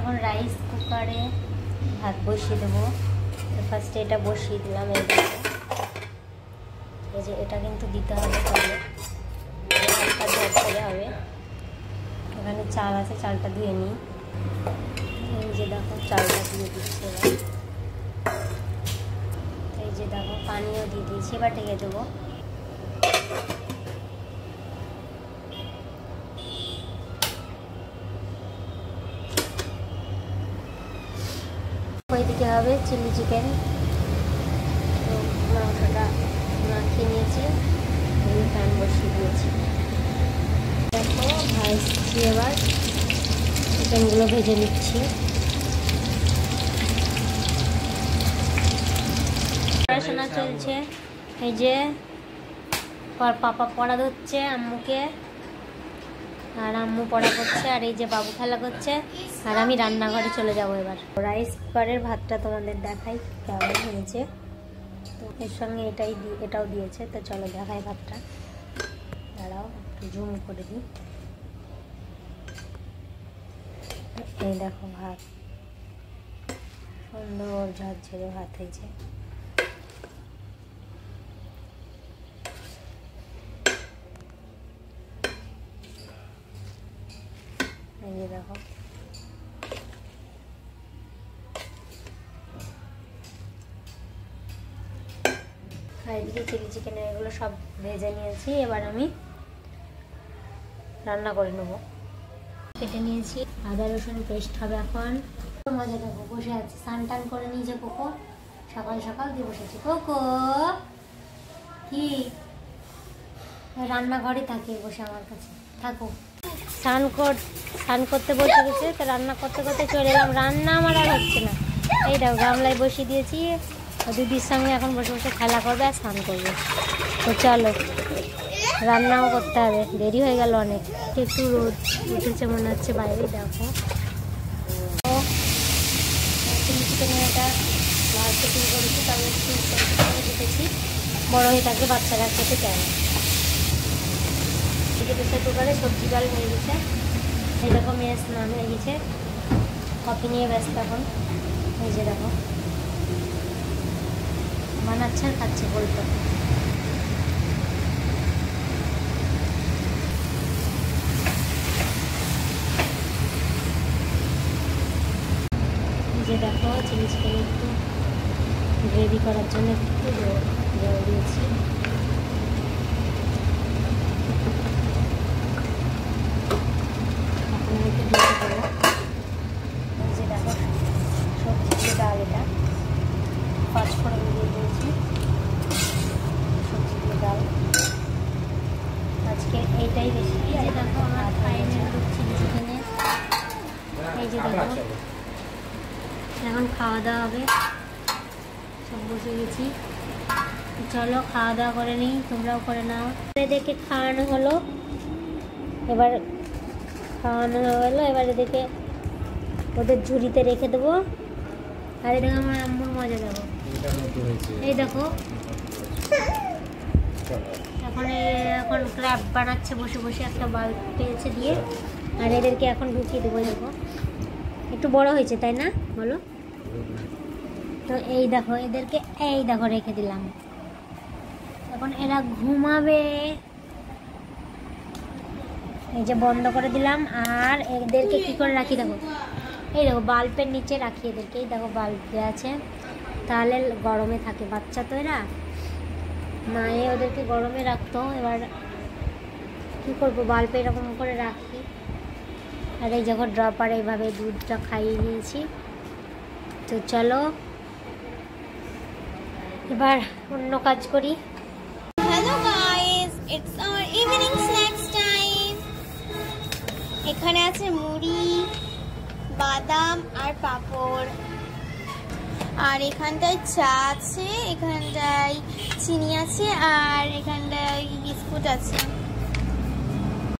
এখন রাইস কুকারে ভাত বসিয়ে দেবো। ফার্স্টে এটা বসিয়ে দিলাম। এই যে এটা কিন্তু দিতে হবে, তাহলে ভাতটা ঝরঝরে হবে। এখানে চাল আছে, চালটা ধুয়ে নিই। এই যে দেখো চালটা দিয়ে দিচ্ছি এবার। এই যে দেখো পানিও দিয়ে দিয়েছি, এবার ঢেকে দেবো। ওইদিকে হবে চিলি চিকেন, মাংসটা মাখিয়ে নিয়েছি, প্যান বসিয়ে দিয়েছি। দেখো ভাজছি, এবার চিকেনগুলো ভেজে নিচ্ছি। পড়াশোনা চলছে, এই যে পাপা পড়া ধরছে আম্মুকে, আর আম্মু পড়া করছে, আর এই যে বাবু খেলা করছে, আর আমি রান্নাঘরে চলে যাব এবার। রাইস কুকারের ভাতটা তোমাদের দেখাই কেমন হয়েছে। তো এর সঙ্গে এটাও দিয়েছে, তো চলো দেখাই ভাতটা। দাঁড়াও একটু জুম করে দিই। এই দেখো ভাত, সুন্দর ঝরঝরে ভাত হয়েছে। এই যে দেখো এদিকে চিলি চিকেনের এগুলো সব ভেজে নিয়েছি, এবার আমি রান্না করে নেবো। কেটে নিয়েছি, আদা রসুন পেস্ট হবে এখন। মজা দেখো, বসে আছি, স্নান টান করে নিয়েছে কোকো, সকাল সকাল দিয়ে বসেছি। কোকো কি রান্নাঘরে থাকে বসে আমার কাছে, থাকো। স্নান করতে বসে গেছে, তো রান্না করতে করতে চলে এলাম। রান্না আমার আর হচ্ছে না, এই দেখো গামলায় বসিয়ে দিয়েছি। দিদির সঙ্গে এখন বসে বসে খেলা করবে আর স্নান করবে। তো চলো রান্নাও করতে হবে, দেরি হয়ে গেল অনেক। একটু রোদ উঠেছে মনে হচ্ছে বাইরে, দেখো। চিলি চিকেনের এটা লাস্টে শুরু করেছি, তারপর একটু রেখেছি, বড় হয়ে থাকলে বাচ্চারা খেতে চায় না। এদিকে প্রেসার কুকারে সবজি ডাল হয়ে গেছে, এই দেখো মেয়ে স্নান হয়ে গেছে, কফি নিয়ে ব্যস্ত এখন। এই যে দেখো বানাচ্ছে আর খাচ্ছে বলতো। যে দেখো চিলি চিকেন একটু গ্রেভি করার জন্য একটু জল দিয়েছি। এখন একটু দিয়ে দেবো। এই যে দেখো সবজি ডাল, এটা পাঁচফোড়ন দিয়ে দিয়েছি, সবজি দিয়ে ডাল। আজকে এইটাই রেসিপি। এই যে দেখো আমার ফাইনাল লুক চিলি চিকেনে। এই যে দেখো এখন খাওয়া দাওয়া হবে, সব বসে গেছি। চলো খাওয়া দাওয়া করে নিই, তোমরাও করে নাও। এদেরকে খাওয়ানো হলো, এবার এদেরকে ওদের ঝুড়িতে রেখে দেবো। আর এদিকে আমার আম্মুর মজা দেবো। এই দেখো এখন ক্র্যাব বানাচ্ছে বসে বসে, একটা বাল্ব পেয়েছে দিয়ে। আর এদেরকে এখন ঢুকিয়ে দেবো। দেখো একটু বড় হয়েছে তাই না, বলো? তো এই দেখো এদেরকে এই দেখো রেখে দিলাম, এখন এরা ঘুমাবে। এই যে বন্ধ করে দিলাম। আর এদেরকে কি করে রাখি দেখো, এই দেখো বাল্বের নিচে রাখি এদেরকে। এই দেখো বাল্ব দেওয়া আছে, তাহলে গরমে থাকে। বাচ্চা তো এরা, মায়ে ওদেরকে গরমে রাখতো, এবার কি করবো বাল্বে এরকম করে রাখি। আর এই যখন ড্রপার এইভাবে দুধটা খাইয়ে নিয়েছি। তো চলো এবার অন্য কাজ করি। Hello guys, it's hour evening snacks time. এখানে আছে মুড়ি, বাদাম আর পাঁপড়। আর এখানটায় চা আছে, এখানটায় চিনি আছে, আর এখানটায় বিস্কুট আছে।